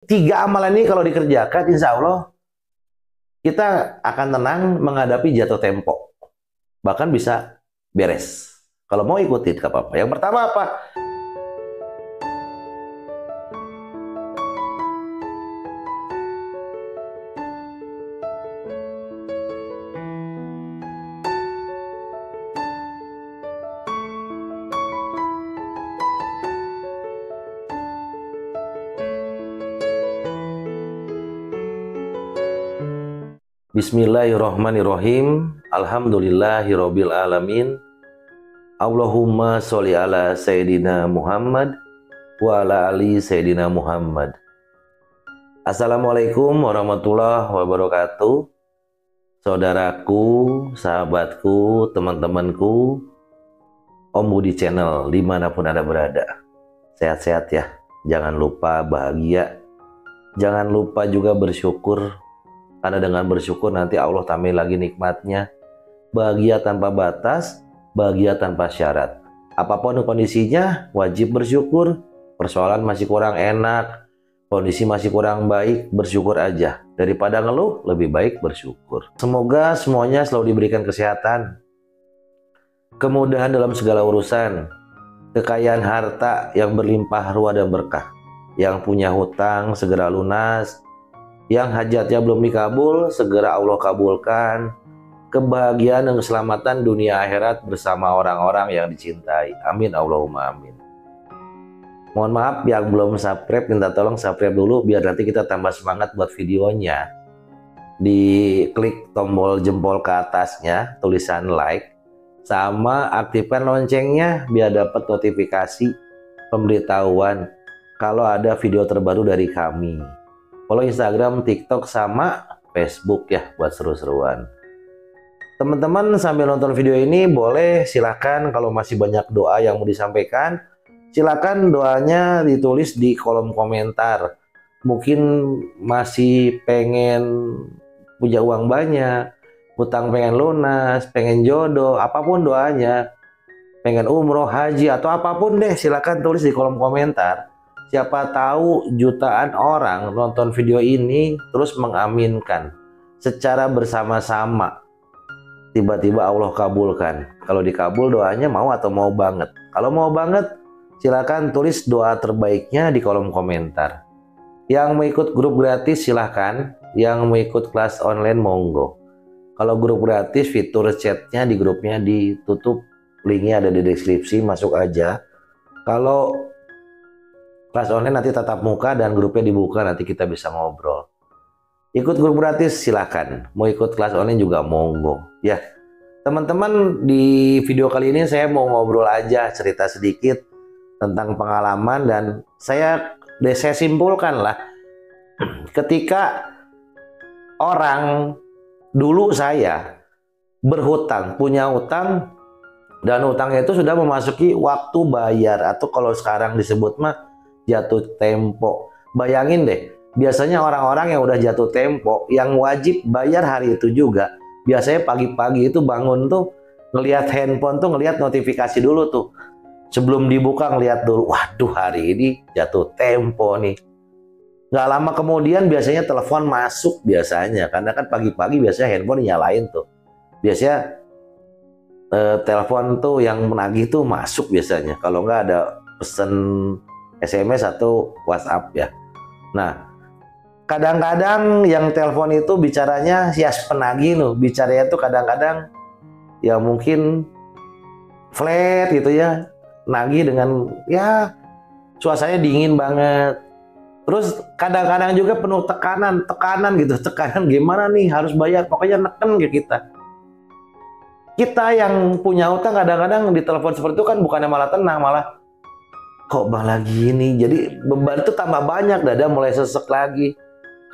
Tiga amalan ini kalau dikerjakan, insya Allah kita akan tenang menghadapi jatuh tempo. Bahkan bisa beres. Kalau mau ikutin, gak apa-apa. Yang pertama apa? Bismillahirrahmanirrahim. Alhamdulillahirabbil alamin. Allahumma sholli ala Sayyidina Muhammad wa ala ali Sayyidina Muhammad. Assalamualaikum warahmatullahi wabarakatuh. Saudaraku, sahabatku, teman-temanku, Om Budi Channel dimanapun Anda berada. Sehat-sehat ya. Jangan lupa bahagia. Jangan lupa juga bersyukur. Karena dengan bersyukur nanti Allah tambahin lagi nikmatnya. Bahagia tanpa batas, bahagia tanpa syarat. Apapun kondisinya, wajib bersyukur. Persoalan masih kurang enak, kondisi masih kurang baik, bersyukur aja. Daripada ngeluh, lebih baik bersyukur. Semoga semuanya selalu diberikan kesehatan, kemudahan dalam segala urusan, kekayaan harta yang berlimpah ruah dan berkah. Yang punya hutang segera lunas, yang hajatnya belum dikabul, segera Allah kabulkan. Kebahagiaan dan keselamatan dunia akhirat bersama orang-orang yang dicintai. Amin Allahumma amin. Mohon maaf yang belum subscribe, minta tolong subscribe dulu biar nanti kita tambah semangat buat videonya. Diklik tombol jempol ke atasnya, tulisan like, sama aktifkan loncengnya biar dapat notifikasi pemberitahuan kalau ada video terbaru dari kami. Follow Instagram, TikTok, sama Facebook ya buat seru-seruan. Teman-teman sambil nonton video ini boleh silahkan kalau masih banyak doa yang mau disampaikan, silahkan doanya ditulis di kolom komentar. Mungkin masih pengen punya uang banyak, hutang pengen lunas, pengen jodoh, apapun doanya, pengen umroh, haji, atau apapun deh, silahkan tulis di kolom komentar. Siapa tahu jutaan orang nonton video ini terus mengaminkan secara bersama-sama. Tiba-tiba Allah kabulkan. Kalau dikabul doanya mau atau mau banget. Kalau mau banget silakan tulis doa terbaiknya di kolom komentar. Yang mau ikut grup gratis silahkan. Yang mau ikut kelas online monggo. Kalau grup gratis fitur chatnya di grupnya ditutup. Linknya ada di deskripsi, masuk aja. Kalau kelas online nanti tatap muka dan grupnya dibuka, nanti kita bisa ngobrol. Ikut grup gratis silahkan, mau ikut kelas online juga monggo. Ya, teman-teman, di video kali ini saya mau ngobrol aja, cerita sedikit tentang pengalaman dan saya simpulkan lah. Ketika orang dulu saya berhutang, punya hutang, dan hutangnya itu sudah memasuki waktu bayar, atau kalau sekarang disebut mah jatuh tempo. Bayangin deh, biasanya orang-orang yang udah jatuh tempo yang wajib bayar hari itu juga, biasanya pagi-pagi itu bangun tuh ngelihat handphone tuh, ngelihat notifikasi dulu tuh. Sebelum dibuka ngelihat dulu, waduh hari ini jatuh tempo nih. Nggak lama kemudian biasanya telepon masuk biasanya, karena kan pagi-pagi biasanya handphone nyalain tuh. Biasanya telepon tuh yang menagih tuh masuk biasanya. Kalau nggak ada pesen SMS atau WhatsApp ya. Nah, kadang-kadang yang telepon itu bicaranya ya penagih loh, bicaranya tuh kadang-kadang ya mungkin flat gitu ya, nagih dengan ya suasananya dingin banget. Terus kadang-kadang juga penuh tekanan gitu, tekanan gimana nih harus bayar, pokoknya neken ke kita. Kita yang punya utang kadang-kadang di telepon seperti itu kan bukannya malah tenang, malah kok malah gini, jadi beban itu tambah banyak, dada mulai sesek lagi,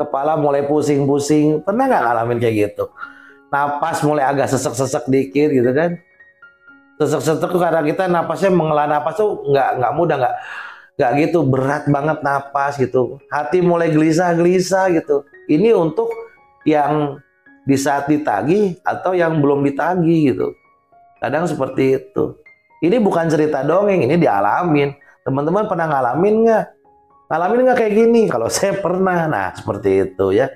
kepala mulai pusing-pusing. Pernah nggak ngalamin kayak gitu? Napas mulai agak sesek-sesek dikit gitu kan? Sesek-sesek tuh karena kita napasnya menghela napas tuh nggak mudah, nggak gitu, berat banget napas gitu. Hati mulai gelisah-gelisah gitu. Ini untuk yang di saat ditagih atau yang belum ditagih gitu. Kadang seperti itu. Ini bukan cerita dongeng, ini dialamin. Teman-teman pernah ngalamin nggak? Ngalamin nggak kayak gini? Kalau saya pernah. Nah, seperti itu ya.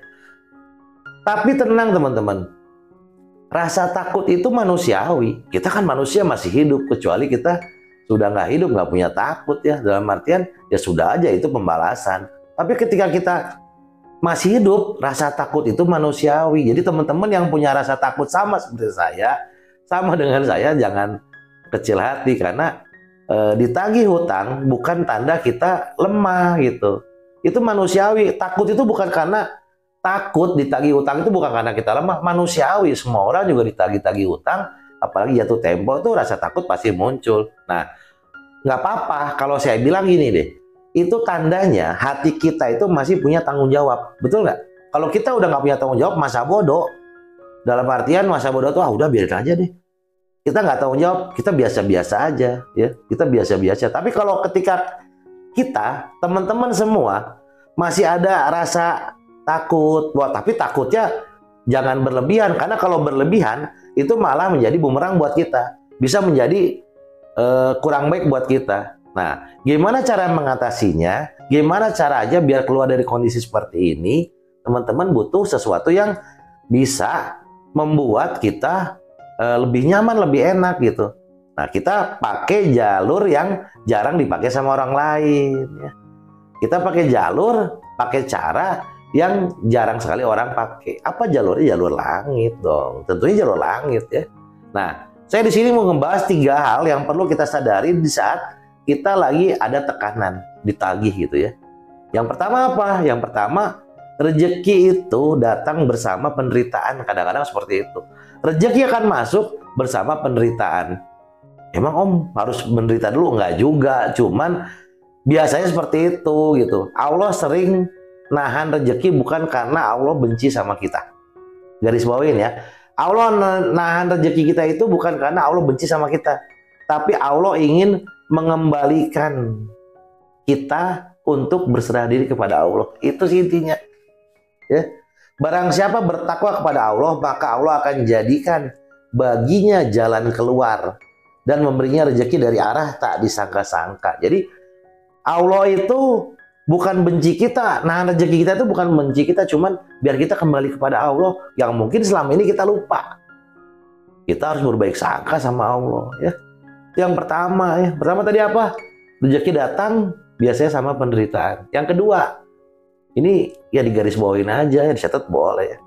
Tapi tenang teman-teman. Rasa takut itu manusiawi. Kita kan manusia masih hidup. Kecuali kita sudah nggak hidup, nggak punya takut ya. Dalam artian, ya sudah aja itu pembalasan. Tapi ketika kita masih hidup, rasa takut itu manusiawi. Jadi teman-teman yang punya rasa takut sama seperti saya, sama dengan saya, jangan kecil hati. Karena ditagih hutang bukan tanda kita lemah gitu. Itu manusiawi. Takut itu bukan karena takut ditagih hutang, itu bukan karena kita lemah, manusiawi. Semua orang juga ditagih-tagih hutang, apalagi jatuh tempo itu rasa takut pasti muncul. Nah, nggak apa-apa kalau saya bilang gini deh, itu tandanya hati kita itu masih punya tanggung jawab, betul nggak? Kalau kita udah nggak punya tanggung jawab, masa bodoh. Dalam artian masa bodoh tuh udah biarin aja deh. Kita nggak tanggung jawab, kita biasa-biasa aja ya, kita biasa-biasa. Tapi kalau ketika kita, teman-teman semua masih ada rasa takut, wah tapi takutnya jangan berlebihan, karena kalau berlebihan itu malah menjadi bumerang buat kita, bisa menjadi kurang baik buat kita. Nah, gimana cara mengatasinya? Gimana cara aja biar keluar dari kondisi seperti ini? Teman-teman butuh sesuatu yang bisa membuat kita lebih nyaman, lebih enak gitu. Nah, kita pakai jalur yang jarang dipakai sama orang lain. Ya. Kita pakai jalur, pakai cara yang jarang sekali orang pakai. Apa jalurnya? Jalur langit dong. Tentunya jalur langit ya. Nah, saya di sini mau ngebahas 3 hal yang perlu kita sadari di saat kita lagi ada tekanan, ditagih gitu ya. Yang pertama apa? Yang pertama, rezeki itu datang bersama penderitaan. Kadang-kadang seperti itu. Rezeki akan masuk bersama penderitaan. Emang Om harus menderita dulu? Enggak juga. Cuman biasanya seperti itu gitu. Allah sering nahan rezeki bukan karena Allah benci sama kita. Garis bawain ya. Allah nahan rezeki kita itu bukan karena Allah benci sama kita, tapi Allah ingin mengembalikan kita untuk berserah diri kepada Allah. Itu sih intinya. Ya. Barang siapa bertakwa kepada Allah, maka Allah akan jadikan baginya jalan keluar dan memberinya rezeki dari arah tak disangka-sangka. Jadi Allah itu bukan benci kita. Nah, rezeki kita itu bukan benci kita, cuman biar kita kembali kepada Allah yang mungkin selama ini kita lupa. Kita harus berbaik sangka sama Allah ya. Yang pertama ya. Pertama tadi apa? Rezeki datang biasanya sama penderitaan. Yang kedua, ini ya digaris bawain aja ya, dicatat boleh ya.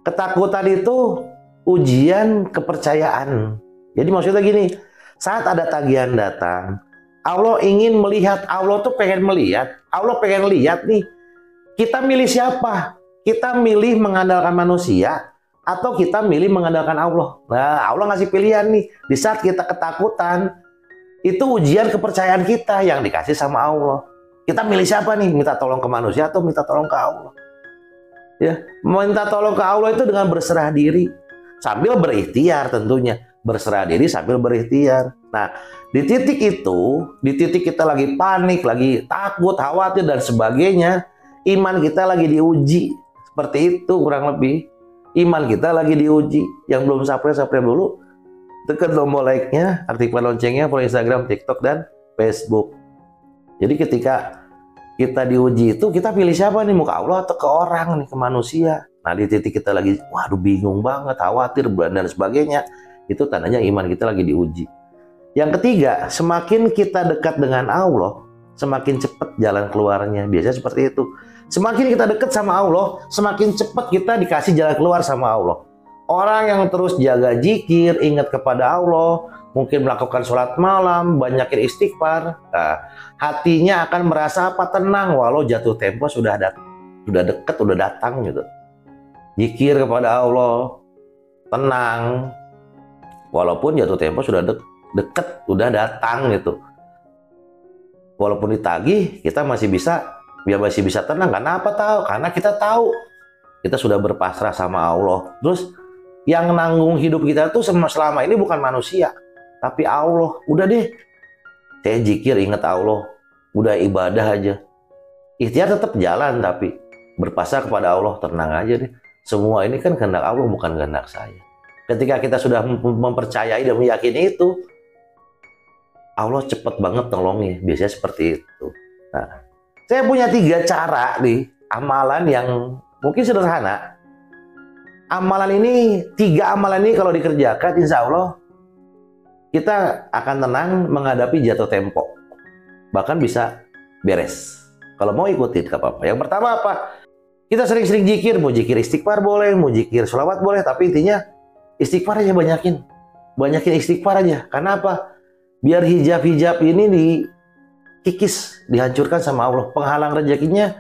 Ketakutan itu ujian kepercayaan. Jadi maksudnya gini, saat ada tagihan datang, Allah ingin melihat, Allah tuh pengen melihat, Allah pengen lihat nih, kita milih siapa? Kita milih mengandalkan manusia atau kita milih mengandalkan Allah? Nah, Allah ngasih pilihan nih, di saat kita ketakutan, itu ujian kepercayaan kita yang dikasih sama Allah. Kita milih siapa nih? Minta tolong ke manusia atau minta tolong ke Allah? Ya, minta tolong ke Allah itu dengan berserah diri, sambil berikhtiar tentunya. Berserah diri sambil berikhtiar. Nah, di titik itu, di titik kita lagi panik, lagi takut, khawatir, dan sebagainya, iman kita lagi diuji. Seperti itu kurang lebih. Iman kita lagi diuji. Yang belum subscribe dulu, tekan tombol like-nya, aktifkan loncengnya, follow Instagram, TikTok, dan Facebook. Jadi ketika kita diuji itu, kita pilih siapa nih? Mau ke Allah atau ke orang nih, ke manusia? Nah, di titik kita lagi, waduh bingung banget, khawatir, dan sebagainya. Itu tandanya iman kita lagi diuji. Yang ketiga, semakin kita dekat dengan Allah, semakin cepat jalan keluarnya. Biasanya seperti itu. Semakin kita dekat sama Allah, semakin cepat kita dikasih jalan keluar sama Allah. Orang yang terus jaga zikir, ingat kepada Allah, mungkin melakukan sholat malam, banyakin istighfar, nah, hatinya akan merasa apa? Tenang, walau jatuh tempo sudah dekat, sudah datang gitu. Zikir kepada Allah, tenang. Walaupun jatuh tempo sudah deket, udah datang gitu. Walaupun ditagih, kita masih bisa tenang. Karena apa? Karena kita tahu kita sudah berpasrah sama Allah. Terus yang nanggung hidup kita tuh selama ini bukan manusia, tapi Allah. Udah deh, saya zikir ingat Allah, udah ibadah aja. Ikhtiar tetap jalan, tapi berpasrah kepada Allah, tenang aja deh. Semua ini kan kehendak Allah, bukan kehendak saya. Ketika kita sudah mempercayai dan meyakini itu, Allah cepat banget nolongnya. Biasanya seperti itu. Nah, Saya punya 3 cara nih, amalan yang mungkin sederhana. Amalan ini, 3 amalan ini kalau dikerjakan, insya Allah kita akan tenang menghadapi jatuh tempo. Bahkan bisa beres. Kalau mau ikutin, gak apa-apa. Yang pertama apa? Kita sering-sering zikir, mau zikir istighfar boleh, mau zikir sholawat boleh, tapi intinya istighfar aja banyakin. Banyakin istighfar aja. Karena apa? Biar hijab-hijab ini dikikis, dihancurkan sama Allah. Penghalang rezekinya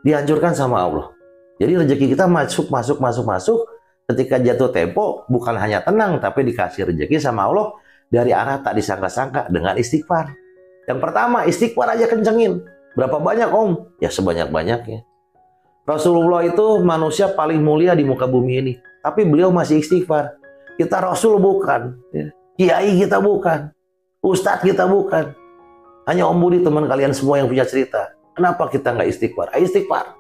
dihancurkan sama Allah. Jadi rezeki kita masuk. Ketika jatuh tempo, bukan hanya tenang, tapi dikasih rezeki sama Allah dari arah tak disangka-sangka dengan istighfar. Yang pertama, istighfar aja kencengin. Berapa banyak, Om? Ya sebanyak-banyaknya. Rasulullah itu manusia paling mulia di muka bumi ini. Tapi beliau masih istighfar. Kita Rasul bukan. Kiai kita bukan. Ustadz kita bukan. Hanya Om Budi, teman kalian semua yang punya cerita. Kenapa kita nggak istighfar? Ayo istighfar.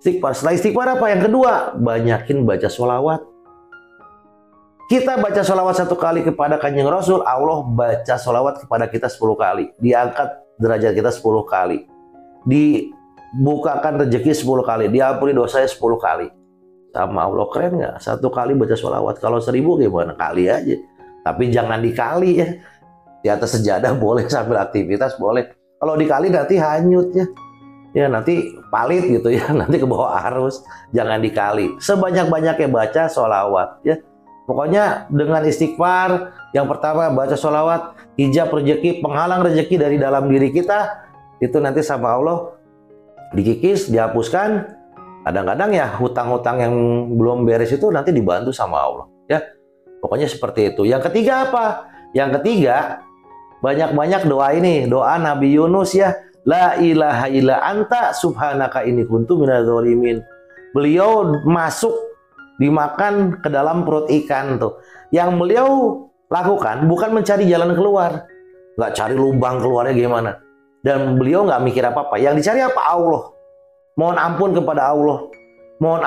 Istighfar. Setelah istighfar apa? Yang kedua, banyakin baca sholawat. Kita baca sholawat 1 kali kepada Kanjeng Rasul, Allah baca sholawat kepada kita 10 kali. Diangkat derajat kita 10 kali. Dibukakan rezeki 10 kali. Diampuni dosanya 10 kali. Sama Allah, keren nggak? 1 kali baca sholawat. Kalau 1000 gimana? Kali aja. Tapi jangan dikali ya. Di atas sejadah boleh, sambil aktivitas boleh. Kalau dikali nanti hanyut ya. Ya nanti palit gitu ya. Nanti ke bawah arus. Jangan dikali. Sebanyak-banyaknya baca sholawat ya. Pokoknya dengan istighfar, yang pertama baca sholawat, hijab rezeki, penghalang rezeki dari dalam diri kita, itu nanti sama Allah dikikis, dihapuskan. Kadang-kadang ya hutang-hutang yang belum beres itu nanti dibantu sama Allah. Ya, pokoknya seperti itu. Yang ketiga apa? Yang ketiga, banyak-banyak doa ini, doa Nabi Yunus ya. La ilaha illa anta subhanaka inni kuntu minadz dzalimin. Beliau masuk dimakan ke dalam perut ikan tuh. Yang beliau lakukan bukan mencari jalan keluar, nggak cari lubang keluarnya gimana. Dan beliau nggak mikir apa-apa. Yang dicari apa? Allah. Mohon ampun kepada Allah. Mohon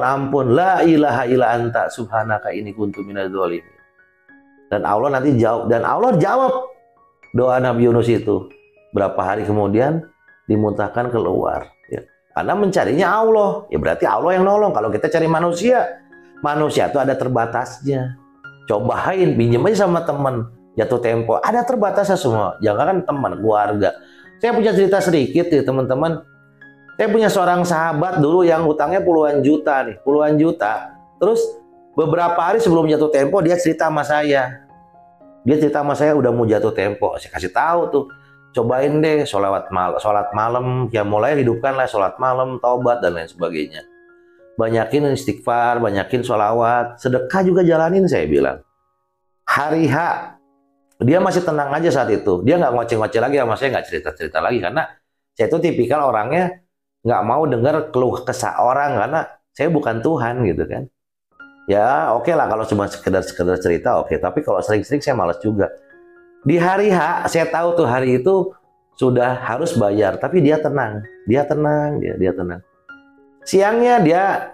ampun. La ilaha illa anta subhanaka inni kuntu minadz dzalimin. Dan Allah nanti jawab. Dan Allah jawab doa Nabi Yunus itu. Berapa hari kemudian dimuntahkan keluar. Ya. Karena mencarinya Allah, ya berarti Allah yang nolong. Kalau kita cari manusia itu ada terbatasnya. Cobain, pinjam aja sama teman, jatuh tempo, ada terbatasnya semua. Jangan kan teman, keluarga. Saya punya cerita sedikit ya teman-teman. Saya punya seorang sahabat dulu yang utangnya puluhan juta nih, puluhan juta. Terus beberapa hari sebelum jatuh tempo dia cerita sama saya. Dia cerita sama saya udah mau jatuh tempo. Saya kasih tahu tuh. Cobain deh sholat malam, ya mulai hidupkanlah sholat malam, taubat dan lain sebagainya. Banyakin istighfar, banyakin sholawat, sedekah juga jalanin saya bilang. Hari H, dia masih tenang aja saat itu. Dia nggak ngoceh-ngoceh lagi sama saya, nggak cerita-cerita lagi karena saya itu tipikal orangnya nggak mau dengar keluh kesah orang karena saya bukan Tuhan gitu kan. Ya oke lah kalau cuma sekedar cerita oke, tapi kalau sering-sering saya malas juga. Di hari H, saya tahu tuh hari itu sudah harus bayar, tapi dia tenang. Dia tenang. Siangnya dia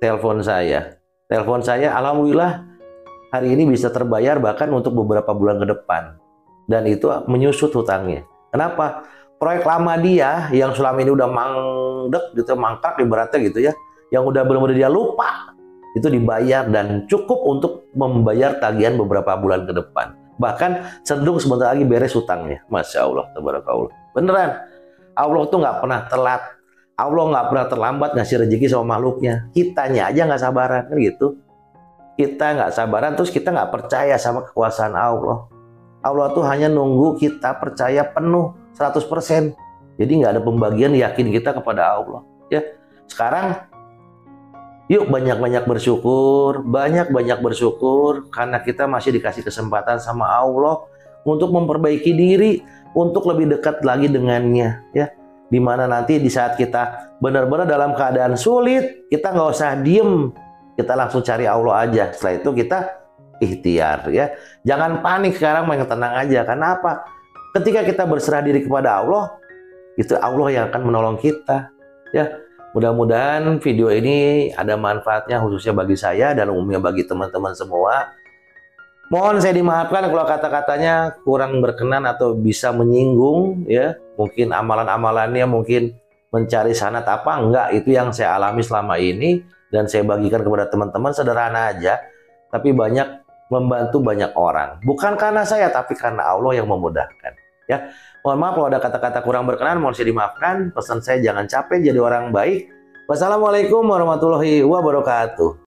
telepon saya. Alhamdulillah hari ini bisa terbayar bahkan untuk beberapa bulan ke depan. Dan itu menyusut hutangnya. Kenapa? Proyek lama dia yang selama ini udah mangdek gitu, mangkrak ibaratnya gitu ya. Yang udah benar-benar dia lupa. Itu dibayar dan cukup untuk membayar tagihan beberapa bulan ke depan. Bahkan cenderung sebentar lagi beres hutangnya. Masya Allah, tabarakallah. Beneran. Allah tuh nggak pernah telat. Allah nggak pernah terlambat ngasih rezeki sama makhluknya. Kitanya aja nggak sabaran, kan gitu. Kita nggak sabaran, terus kita nggak percaya sama kekuasaan Allah. Allah tuh hanya nunggu kita percaya penuh 100%. Jadi nggak ada pembagian yakin kita kepada Allah. Ya, sekarang yuk banyak-banyak bersyukur karena kita masih dikasih kesempatan sama Allah untuk memperbaiki diri, untuk lebih dekat lagi dengannya ya. Dimana nanti di saat kita benar-benar dalam keadaan sulit, kita nggak usah diem, kita langsung cari Allah aja. Setelah itu kita ikhtiar ya. Jangan panik sekarang, main tenang aja. Karena apa? Ketika kita berserah diri kepada Allah, itu Allah yang akan menolong kita ya. Mudah-mudahan video ini ada manfaatnya khususnya bagi saya dan umumnya bagi teman-teman semua. Mohon saya dimaafkan kalau kata-katanya kurang berkenan atau bisa menyinggung ya. Mungkin amalan-amalannya mungkin mencari sanat apa enggak, itu yang saya alami selama ini dan saya bagikan kepada teman-teman sederhana aja, tapi banyak membantu banyak orang. Bukan karena saya tapi karena Allah yang memudahkan. Ya, mohon maaf kalau ada kata-kata kurang berkenan, mohon saya dimaafkan. Pesan saya jangan capek jadi orang baik. Wassalamualaikum warahmatullahi wabarakatuh.